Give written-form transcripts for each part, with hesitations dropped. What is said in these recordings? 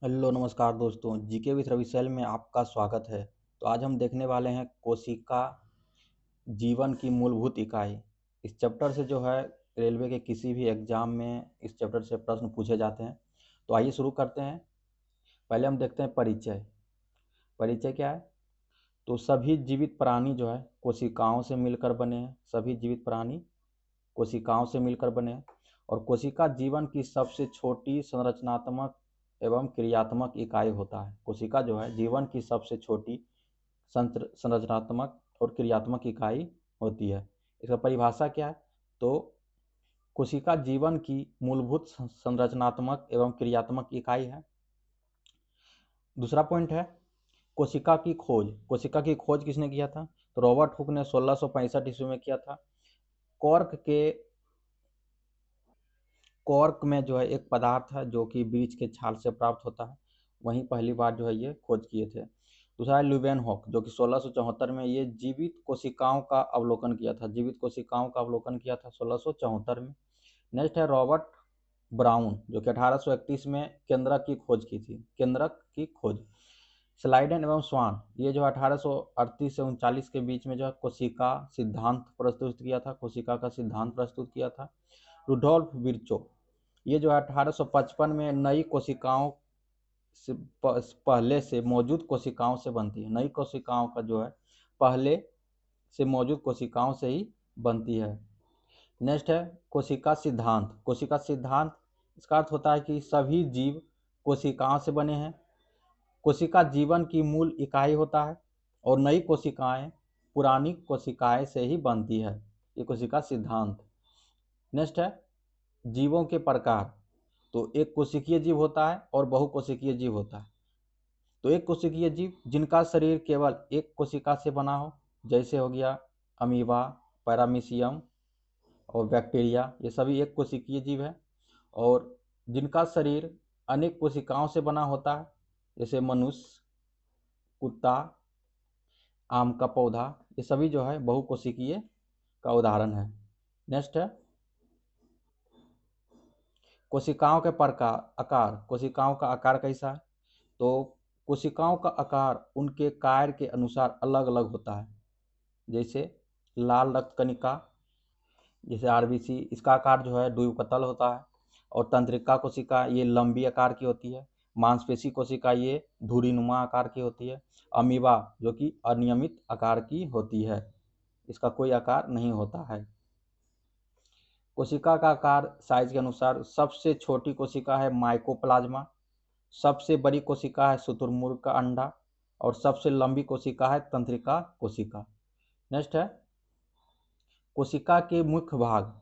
Hello नमस्कार दोस्तों, GK with Ravi cell में आपका स्वागत है। तो आज हम देखने वाले हैं कोशिका जीवन की मूलभूत इकाई। इस चैप्टर से जो है रेलवे के किसी भी एग्जाम में इस चैप्टर से प्रश्न पूछे जाते हैं। तो आइए शुरू करते हैं। पहले हम देखते हैं परिचय। परिचय क्या है? तो सभी जीवित प्राणी जो है कोशिकाओं से मिलकर बने हैं। सभी जीवित प्राणी कोशिकाओं से मिलकर बने हैं और कोशिका जीवन की सबसे छोटी संरचनात्मक एवं क्रियात्मक इकाई होता है। कोशिका जो है जीवन की सबसे छोटी संरचनात्मक और क्रियात्मक इकाई होती है। इसका परिभाषा क्या है? तो कोशिका जीवन की मूलभूत संरचनात्मक एवं क्रियात्मक इकाई है। दूसरा पॉइंट है कोशिका की खोज। कोशिका की खोज किसने किया था? तो रॉबर्ट हुक ने 1665 ईस्वी में किया था। कॉर्क में जो है एक पदार्थ है जो कि वृक्ष के छाल से प्राप्त होता है। वहीं पहली बार जो है ये खोज किए थे। दूसरा है ल्यूवेनहॉक जो कि 1674 में ये जीवित कोशिकाओं का अवलोकन किया था। जीवित कोशिकाओं का अवलोकन किया था 1674 में। नेक्स्ट है रॉबर्ट ब्राउन जो कि 1831 में केंद्रक की खोज की थी। केंद्रक की खोज। स्लाइडन एवं स्वान ये जो 1838 से 39 के बीच में जो है कोशिका सिद्धांत प्रस्तुत किया था। कोशिका का सिद्धांत प्रस्तुत किया था। रुडोल्फ विर्चो ये जो है 1855 में नई कोशिकाओं से पहले से मौजूद कोशिकाओं से बनती है। नई कोशिकाओं का जो है पहले से मौजूद कोशिकाओं से ही बनती है। नेक्स्ट है कोशिका सिद्धांत। कोशिका सिद्धांत इसका अर्थ होता है कि सभी जीव कोशिकाओं से बने हैं। कोशिका जीवन की मूल इकाई होता है और नई कोशिकाएं पुरानी कोशिकाएं से ही बनती है। ये कोशिका सिद्धांत। नेक्स्ट है जीवों के प्रकार। तो एक कोशिकीय जीव होता है और बहुकोशिकीय जीव होता है। तो एक कोशिकीय जीव जिनका शरीर केवल एक कोशिका से बना हो, जैसे हो गया अमीबा, पैरामीशियम और बैक्टीरिया, ये सभी एक कोशिकीय जीव है। और जिनका शरीर अनेक कोशिकाओं से बना होता है, जैसे मनुष्य, कुत्ता, आम का पौधा, ये सभी जो है बहुकोशिकीय का उदाहरण है। नेक्स्ट है कोशिकाओं के प्रकार आकार। कोशिकाओं का आकार कैसा है? तो कोशिकाओं का आकार उनके कार्य के अनुसार अलग अलग होता है। जैसे लाल रक्त कणिका जैसे आरबीसी, इसका आकार जो है द्विकतल होता है। और तंत्रिका कोशिका ये लंबी आकार की होती है। मांसपेशी कोशिका ये धुरीनुमा आकार की होती है। अमीबा जो कि अनियमित आकार की होती है, इसका कोई आकार नहीं होता है। कोशिका का आकार साइज के अनुसार सबसे छोटी कोशिका है माइकोप्लाज्मा, सबसे बड़ी कोशिका है शुतुरमुर्ग का अंडा और सबसे लंबी कोशिका है तंत्रिका कोशिका। नेक्स्ट है कोशिका के मुख्य भाग।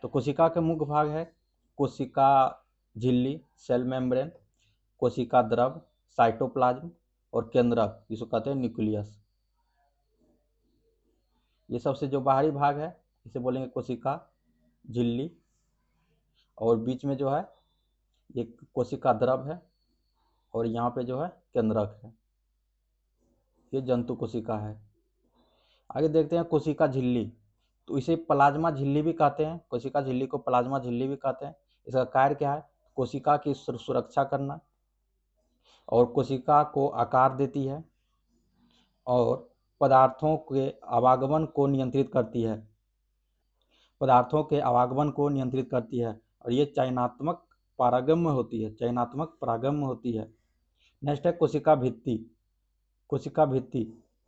तो कोशिका के मुख्य भाग है कोशिका झिल्ली, सेल मेम्ब्रेन, कोशिका द्रव, साइटोप्लाज्म और केंद्रक जिसको कहते हैं न्यूक्लियस। ये सबसे जो बाहरी भाग है इसे बोलेंगे कोशिका झिल्ली। और बीच में जो है ये कोशिका द्रव है और यहाँ पे जो है केंद्रक है। ये जंतु कोशिका है। आगे देखते हैं कोशिका झिल्ली। तो इसे प्लाज्मा झिल्ली भी कहते हैं। कोशिका झिल्ली को प्लाज्मा झिल्ली भी कहते हैं। इसका कार्य क्या है? कोशिका की सुरक्षा करना और कोशिका को आकार देती है और पदार्थों के आवागमन को नियंत्रित करती है। पदार्थों के आवागमन को नियंत्रित करती है और ये चयनात्मक पारगम्य होती है। चयनात्मक पारगम्य होती है। नेक्स्ट है कोशिका भित्ति। कोशिका भित्ति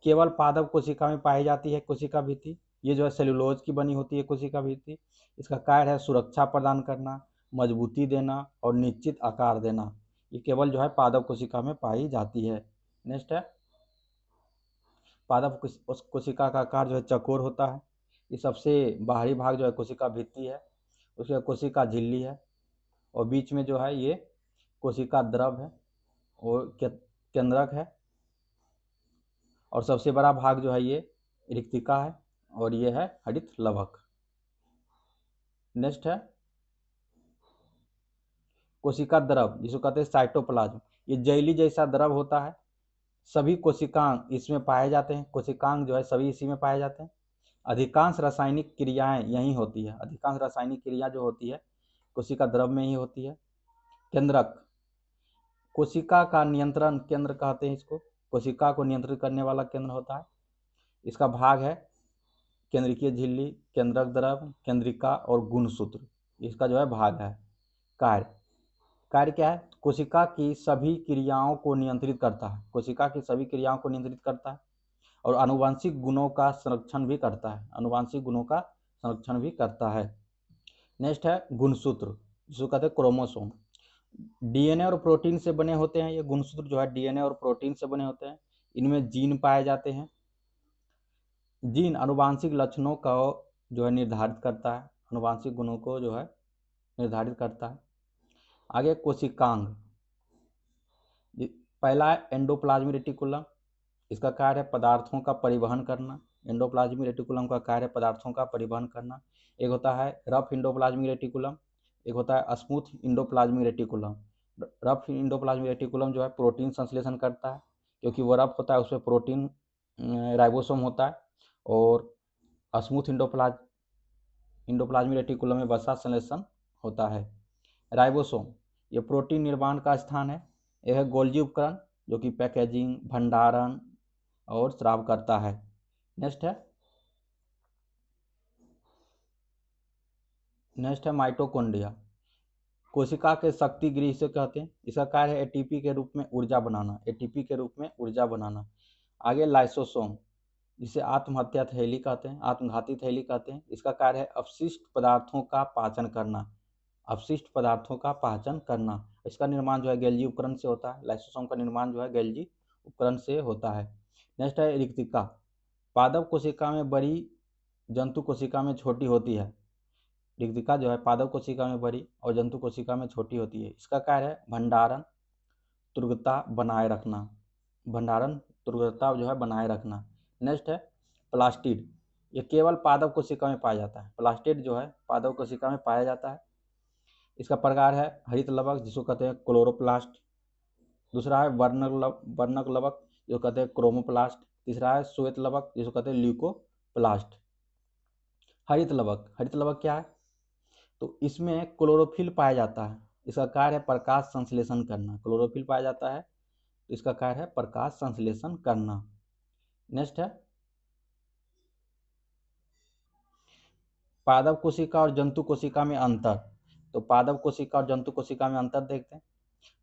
केवल पादप कोशिका में पाई जाती है। कोशिका भित्ति ये जो है सेलुलोज की बनी होती है। कोशिका भित्ति इसका कार्य है सुरक्षा प्रदान करना, मजबूती देना और निश्चित आकार देना। ये केवल जो है पादप कोशिका में पाई जाती है। नेक्स्ट है पादप कोशिका का आकार जो है चौकोर होता है। ये सबसे बाहरी भाग जो है कोशिका भित्ति है। उसके बाद कोशिका झिल्ली है और बीच में जो है ये कोशिका द्रव है और केंद्रक है। और सबसे बड़ा भाग जो है ये रिक्तिका है और ये है हरित लवक। नेक्स्ट है कोशिका द्रव जिसको कहते हैं साइटोप्लाज्म। ये जेली जैसा द्रव होता है। सभी कोशिकांग इसमें पाए जाते हैं। कोशिकांग जो है सभी इसी में पाए जाते हैं। अधिकांश रासायनिक क्रियाएं यहीं होती है। अधिकांश रासायनिक क्रिया जो होती है कोशिका द्रव में ही होती है। केंद्रक कोशिका का नियंत्रण केंद्र कहते हैं इसको, कोशिका को नियंत्रित करने वाला केंद्र होता है। इसका भाग है केंद्रीय झिल्ली, केंद्रक द्रव, केंद्रिका और गुणसूत्र, इसका जो है भाग है। कार्य, कार्य क्या है? कोशिका की सभी क्रियाओं को नियंत्रित करता है, कोशिका की सभी क्रियाओं को नियंत्रित करता है और आनुवंशिक गुणों का संरक्षण भी करता है, आनुवंशिक गुणों का संरक्षण भी करता है। नेक्स्ट है गुणसूत्र, जिसको कहते हैं क्रोमोसोम। डीएनए और प्रोटीन से बने होते हैं ये गुणसूत्र, जो है डीएनए और प्रोटीन से बने होते हैं। इनमें जीन पाए जाते हैं। जीन आनुवांशिक लक्षणों का जो है निर्धारित करता है, आनुवांशिक गुणों को जो है निर्धारित करता है। आगे कोशिकांग, पहला है एंडोप्लाज्मिक रेटिकुलम, इसका कार्य है पदार्थों का परिवहन करना। एंडोप्लाज्मिक रेटिकुलम का कार्य है पदार्थों का परिवहन करना। एक होता है रफ इंडोप्लाज्मिक रेटिकुलम, एक होता है smooth endoplasmic reticulum. Rough endoplasmic reticulum जो है प्रोटीन संश्लेषण करता है, क्योंकि वो रफ होता है, उसमें प्रोटीन राइबोसोम होता है। और स्मूथ इंडोप्लाज्मिक रेटिकुलम में वसा संश्लेषण होता है। राइबोसोम ये प्रोटीन निर्माण का स्थान है। यह है गोल्जी उपकरण, जो कि पैकेजिंग, भंडारण और स्राव करता है। नेक्स्ट है माइटोकॉन्ड्रिया, कोशिका के शक्ति गृह से कहते हैं। इसका कार्य है एटीपी के रूप में ऊर्जा बनाना, एटीपी के रूप में ऊर्जा बनाना। आगे लाइसोसोम, जिसे आत्महत्या थैली कहते हैं, आत्मघाती थैली कहते हैं। इसका कार्य है अपशिष्ट पदार्थों का पाचन करना, अपशिष्ट पदार्थों का पाचन करना। इसका निर्माण जो है गैल्जी उपकरण से होता है, लाइसोसोम का निर्माण जो है गैल्जी उपकरण से होता है। नेक्स्ट है रिक्तिका, पादप कोशिका में बड़ी, जंतु कोशिका में छोटी होती है। रिक्तिका जो है पादप कोशिका में बड़ी और जंतु कोशिका में छोटी होती है। इसका कार्य है भंडारण, तुर्गता बनाए रखना, भंडारण तुर्गता जो है बनाए रखना। नेक्स्ट है प्लास्टिड, ये केवल पादप कोशिका में पाया जाता है। प्लास्टिड जो है पादप कोशिका में पाया जाता है। इसका प्रकार है हरित लवक, जिसको कहते हैं क्लोरोप्लास्ट। दूसरा है वर्णक लवक, जो कहते हैं क्रोमोप्लास्ट। तीसरा है श्वेत लवक, जिसको कहते हैं ल्यूकोप्लास्ट। हरित लवक, हरित लवक क्या है? तो इसमें क्लोरोफिल पाया जाता है। इसका कार्य है प्रकाश संश्लेषण करना, क्लोरोफिल पाया जाता है तो इसका कार्य है प्रकाश संश्लेषण करना। नेक्स्ट है पादप कोशिका और जंतु कोशिका में अंतर। तो पादप कोशिका और जंतु कोशिका में अंतर देखते हैं।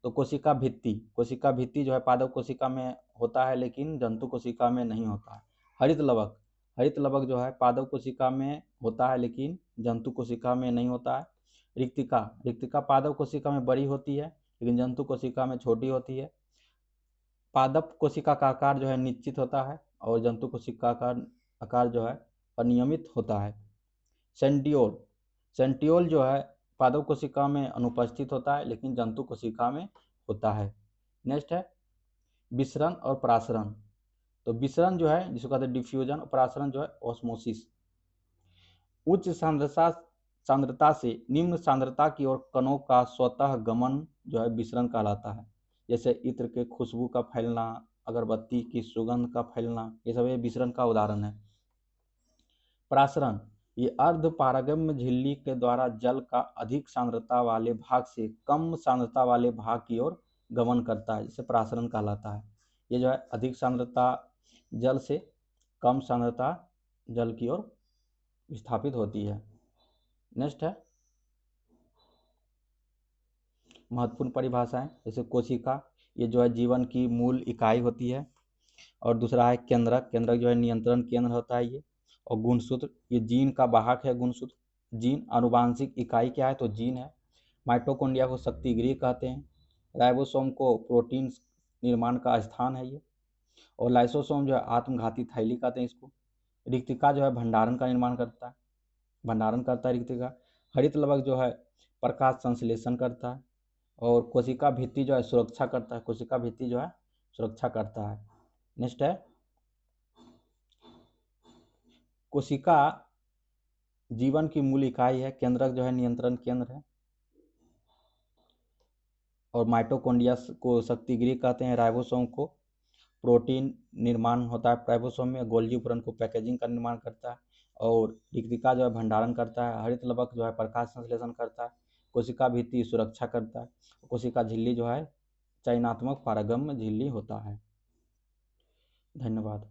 तो कोशिका भित्ति जो है पादप कोशिका में होता है, लेकिन जंतु कोशिका में नहीं होता है। हरित लवक जो है पादप कोशिका में होता है, लेकिन जंतु कोशिका में नहीं होता है। रिक्तिका पादप कोशिका में बड़ी होती है, लेकिन जंतु कोशिका में छोटी होती है। पादप कोशिका का आकार जो है निश्चित होता है और जंतु कोशिका का आकार जो है अनियमित होता है। सेंटियोल जो है पादप कोशिका में अनुपस्थित होता है, लेकिन जंतु कोशिका में होता है। नेक्स्ट है विसरण और परासरण। तो विसरण जो है जिसको कहते हैं डिफ्यूजन, और परासरण जो है ऑस्मोसिस। उच्च सांद्रता से निम्न सांद्रता की ओर कणों का स्वतः गमन जो है विसरण कहलाता है। जैसे इत्र के खुशबू का फैलना, अगरबत्ती की सुगंध का फैलना, ये सब विसरण का उदाहरण है। परासरण ये अर्ध पारगम्य झिल्ली के द्वारा जल का अधिक सांद्रता वाले भाग से कम सांद्रता वाले भाग की ओर गमन करता है, जिसे परासरण कहलाता है। ये जो है अधिक सांद्रता जल से कम सांद्रता जल की ओर विस्थापित होती है। नेक्स्ट है महत्वपूर्ण परिभाषाएं, जैसे कोशिका ये जो है जीवन की मूल इकाई होती है। और दूसरा है केंद्रक जो है नियंत्रण केंद्र होता है ये। और गुणसूत्र ये जीन का वाहक है। गुणसूत्र जीन आनुवांशिक इकाई क्या है? तो जीन है। माइटोकॉन्ड्रिया को शक्ति गृह कहते हैं। राइबोसोम को प्रोटीन निर्माण का स्थान है ये। और लाइसोसोम जो है आत्मघाती थैली कहते हैं इसको। रिक्तिका जो है भंडारण का निर्माण करता है, भंडारण करता है रिक्तिका। हरित लवक जो है प्रकाश संश्लेषण करता है। और कोशिका भित्ति जो है सुरक्षा करता है, कोशिका भित्ति जो है सुरक्षा करता है। नेक्स्ट है कोशिका जीवन की मूल इकाई है। केंद्रक जो है नियंत्रण केंद्र है। और माइटोकॉन्ड्रिया को शक्ति गृह कहते हैं। राइबोसोम को प्रोटीन निर्माण होता है राइबोसोम में। गोल्जी उपकरण को पैकेजिंग का निर्माण करता है। और रिक्तिका जो है भंडारण करता है। हरित लवक जो है प्रकाश संश्लेषण करता है। कोशिका भित्ति सुरक्षा करता है। कोशिका झिल्ली जो है चयनात्मक पारगम्य झिल्ली होता है। धन्यवाद।